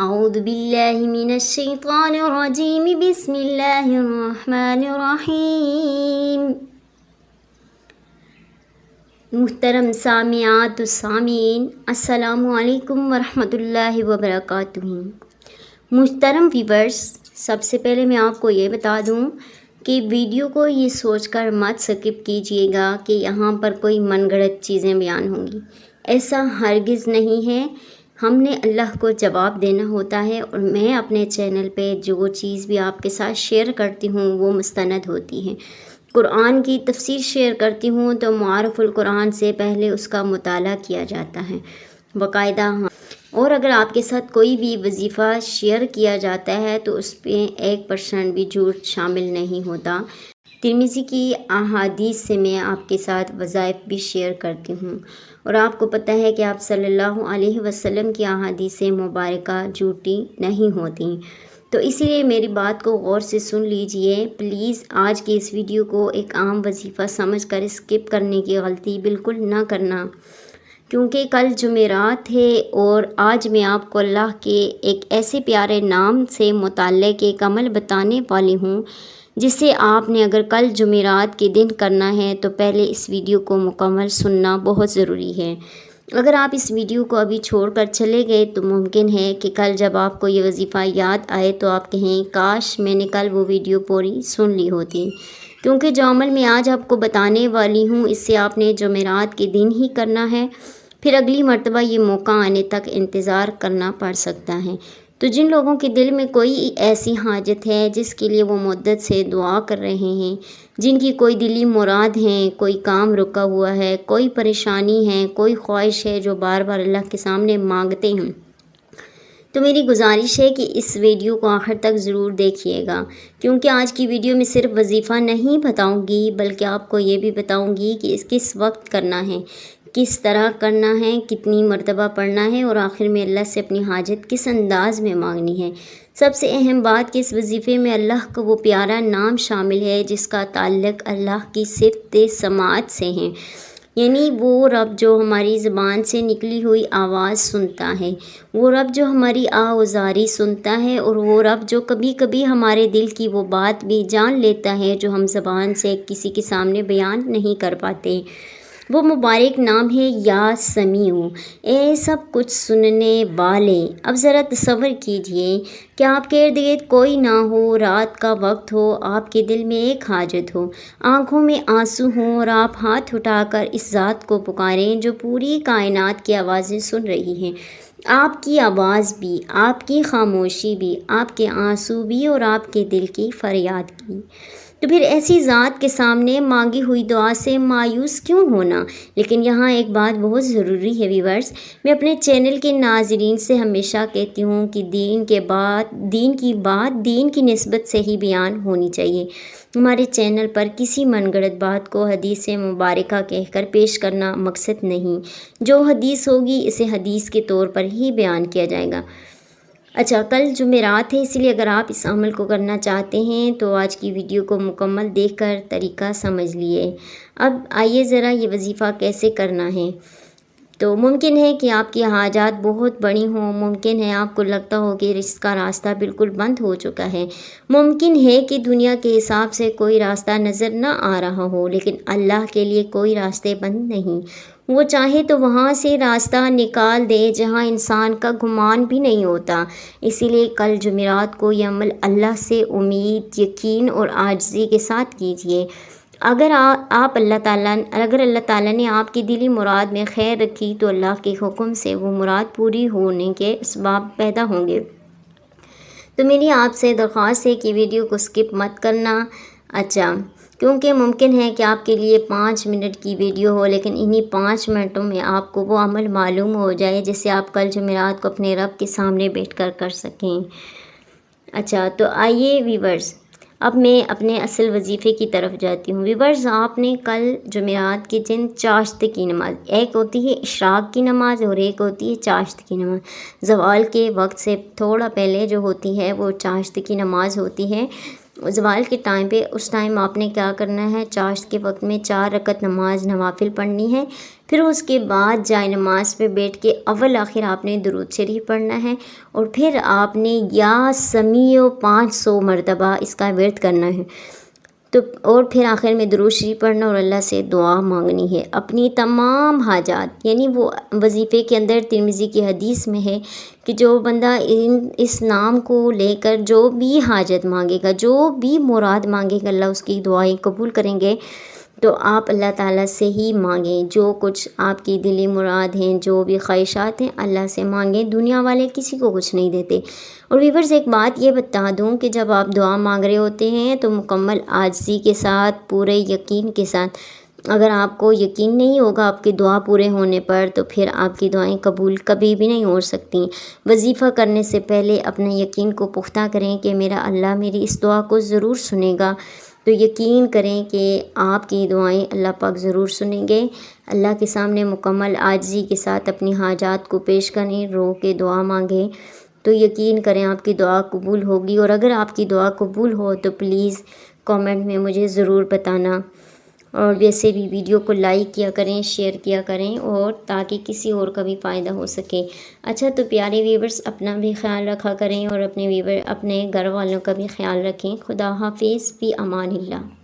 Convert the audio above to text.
اعوذ باللہ من الشیطان الرجیم بسم اللہ الرحمن الرحیم۔ محترم سامعات و سامعین، السلام علیکم ورحمۃ اللہ وبرکاتہ۔ محترم ویورز، سب سے پہلے میں آپ کو یہ بتا دوں کہ ویڈیو کو یہ سوچ کر مت سکپ کیجیے گا کہ یہاں پر کوئی من گھڑت چیزیں بیان ہوں گی، ایسا ہرگز نہیں ہے۔ ہم نے اللہ کو جواب دینا ہوتا ہے، اور میں اپنے چینل پہ جو چیز بھی آپ کے ساتھ شیئر کرتی ہوں وہ مستند ہوتی ہے۔ قرآن کی تفسیر شیئر کرتی ہوں تو معارف القرآن سے پہلے اس کا مطالعہ کیا جاتا ہے باقاعدہ، اور اگر آپ کے ساتھ کوئی بھی وظیفہ شیئر کیا جاتا ہے تو اس پہ 1% بھی جھوٹ شامل نہیں ہوتا۔ ترمذی کی احادیث سے میں آپ کے ساتھ وظائف بھی شیئر کرتی ہوں، اور آپ کو پتہ ہے کہ آپ صلی اللہ علیہ وسلم کی احادیث مبارکہ جھوٹی نہیں ہوتی، تو اسی لیے میری بات کو غور سے سن لیجئے پلیز۔ آج کی اس ویڈیو کو ایک عام وظیفہ سمجھ کر اسکپ کرنے کی غلطی بالکل نہ کرنا، کیونکہ کل جمعرات ہے اور آج میں آپ کو اللہ کے ایک ایسے پیارے نام سے متعلق ایک عمل بتانے والی ہوں جسے آپ نے اگر کل جمعرات کے دن کرنا ہے تو پہلے اس ویڈیو کو مکمل سننا بہت ضروری ہے۔ اگر آپ اس ویڈیو کو ابھی چھوڑ کر چلے گئے تو ممکن ہے کہ کل جب آپ کو یہ وظیفہ یاد آئے تو آپ کہیں کاش میں نے کل وہ ویڈیو پوری سن لی ہوتی، کیونکہ جو عمل میں آج آپ کو بتانے والی ہوں اس سے آپ نے جمعرات کے دن ہی کرنا ہے، پھر اگلی مرتبہ یہ موقع آنے تک انتظار کرنا پڑ سکتا ہے۔ تو جن لوگوں کے دل میں کوئی ایسی حاجت ہے جس کے لیے وہ مدت سے دعا کر رہے ہیں، جن کی کوئی دلی مراد ہے، کوئی کام رکا ہوا ہے، کوئی پریشانی ہے، کوئی خواہش ہے جو بار بار اللہ کے سامنے مانگتے ہیں، تو میری گزارش ہے کہ اس ویڈیو کو آخر تک ضرور دیکھیے گا، کیونکہ آج کی ویڈیو میں صرف وظیفہ نہیں بتاؤں گی بلکہ آپ کو یہ بھی بتاؤں گی کہ اس کس وقت کرنا ہے، کس طرح کرنا ہے، کتنی مرتبہ پڑھنا ہے، اور آخر میں اللہ سے اپنی حاجت کس انداز میں مانگنی ہے۔ سب سے اہم بات کہ اس وظیفے میں اللہ کا وہ پیارا نام شامل ہے جس کا تعلق اللہ کی صفت سماعت سے ہے، یعنی وہ رب جو ہماری زبان سے نکلی ہوئی آواز سنتا ہے، وہ رب جو ہماری آوازاری سنتا ہے، اور وہ رب جو کبھی کبھی ہمارے دل کی وہ بات بھی جان لیتا ہے جو ہم زبان سے کسی کے سامنے بیان نہیں کر پاتے۔ وہ مبارک نام ہے یا سمیع، اے سب کچھ سننے والے۔ اب ذرا تصور کیجئے کہ آپ کے ارد گرد کوئی نہ ہو، رات کا وقت ہو، آپ کے دل میں ایک حاجت ہو، آنکھوں میں آنسو ہوں، اور آپ ہاتھ اٹھا کر اس ذات کو پکاریں جو پوری کائنات کی آوازیں سن رہی ہے، آپ کی آواز بھی، آپ کی خاموشی بھی، آپ کے آنسو بھی، اور آپ کے دل کی فریاد بھی۔ تو پھر ایسی ذات کے سامنے مانگی ہوئی دعا سے مایوس کیوں ہونا؟ لیکن یہاں ایک بات بہت ضروری ہے ویورز، میں اپنے چینل کے ناظرین سے ہمیشہ کہتی ہوں کہ دین کی بات دین کی نسبت سے ہی بیان ہونی چاہیے۔ ہمارے چینل پر کسی من گھڑت بات کو حدیث مبارکہ کہہ کر پیش کرنا مقصد نہیں، جو حدیث ہوگی اسے حدیث کے طور پر ہی بیان کیا جائے گا۔ اچھا، کل جمعرات ہے، اس لیے اگر آپ اس عمل کو کرنا چاہتے ہیں تو آج کی ویڈیو کو مکمل دیکھ کر طریقہ سمجھ لیے۔ اب آئیے ذرا یہ وظیفہ کیسے کرنا ہے۔ تو ممکن ہے کہ آپ کی حاجات بہت بڑی ہوں، ممکن ہے آپ کو لگتا ہو کہ رزق کا راستہ بالکل بند ہو چکا ہے، ممکن ہے کہ دنیا کے حساب سے کوئی راستہ نظر نہ آ رہا ہو، لیکن اللہ کے لیے کوئی راستے بند نہیں، وہ چاہے تو وہاں سے راستہ نکال دے جہاں انسان کا گمان بھی نہیں ہوتا۔ اسی لیے کل جمعرات کو یہ عمل اللہ سے امید، یقین اور عاجزی کے ساتھ کیجیے۔ اگر اللہ تعالیٰ نے آپ کی دلی مراد میں خیر رکھی تو اللہ کے حکم سے وہ مراد پوری ہونے کے اسباب پیدا ہوں گے۔ تو میری آپ سے درخواست ہے کہ ویڈیو کو سکپ مت کرنا، اچھا، کیونکہ ممکن ہے کہ آپ کے لیے 5 منٹ کی ویڈیو ہو، لیکن انہی 5 منٹوں میں آپ کو وہ عمل معلوم ہو جائے جسے آپ کل جمعرات کو اپنے رب کے سامنے بیٹھ کر کر سکیں۔ اچھا، تو آئیے ویورز، اب میں اپنے اصل وظیفے کی طرف جاتی ہوں۔ ویورز، آپ نے کل جمعرات کے دن چاشت کی نماز، ایک ہوتی ہے اشراق کی نماز اور ایک ہوتی ہے چاشت کی نماز، زوال کے وقت سے تھوڑا پہلے جو ہوتی ہے وہ چاشت کی نماز ہوتی ہے۔ زوال کے ٹائم پہ اس ٹائم آپ نے کیا کرنا ہے، چاشت کے وقت میں 4 رکعت نماز نوافل پڑھنی ہے، پھر اس کے بعد جائے نماز پہ بیٹھ کے اول آخر آپ نے درود شریف پڑھنا ہے، اور پھر آپ نے یا سمیع 500 مرتبہ اس کا ورد کرنا ہے، تو اور پھر آخر میں درود شریف پڑھنا اور اللہ سے دعا مانگنی ہے اپنی تمام حاجات۔ یعنی وہ وظیفے کے اندر ترمذی کی حدیث میں ہے کہ جو بندہ اس نام کو لے کر جو بھی حاجت مانگے گا، جو بھی مراد مانگے گا، اللہ اس کی دعائیں قبول کریں گے۔ تو آپ اللہ تعالیٰ سے ہی مانگیں، جو کچھ آپ کی دلی مراد ہیں، جو بھی خواہشات ہیں، اللہ سے مانگیں، دنیا والے کسی کو کچھ نہیں دیتے۔ اور ویورز ایک بات یہ بتا دوں کہ جب آپ دعا مانگ رہے ہوتے ہیں تو مکمل عاجزی کے ساتھ، پورے یقین کے ساتھ، اگر آپ کو یقین نہیں ہوگا آپ کی دعا پورے ہونے پر تو پھر آپ کی دعائیں قبول کبھی بھی نہیں ہو سکتی۔ وظیفہ کرنے سے پہلے اپنے یقین کو پختہ کریں کہ میرا اللہ میری اس دعا کو ضرور سنے گا، تو یقین کریں کہ آپ کی دعائیں اللہ پاک ضرور سنیں گے۔ اللہ کے سامنے مکمل عاجزی کے ساتھ اپنی حاجات کو پیش کریں، رو کے دعا مانگیں، تو یقین کریں آپ کی دعا قبول ہوگی۔ اور اگر آپ کی دعا قبول ہو تو پلیز کامنٹ میں مجھے ضرور بتانا، اور ویسے بھی ویڈیو کو لائک کیا کریں، شیئر کیا کریں، اور تاکہ کسی اور کا بھی فائدہ ہو سکے۔ اچھا تو پیارے ویورز، اپنا بھی خیال رکھا کریں اور اپنے گھر والوں کا بھی خیال رکھیں۔ خدا حافظ، فی امان اللہ۔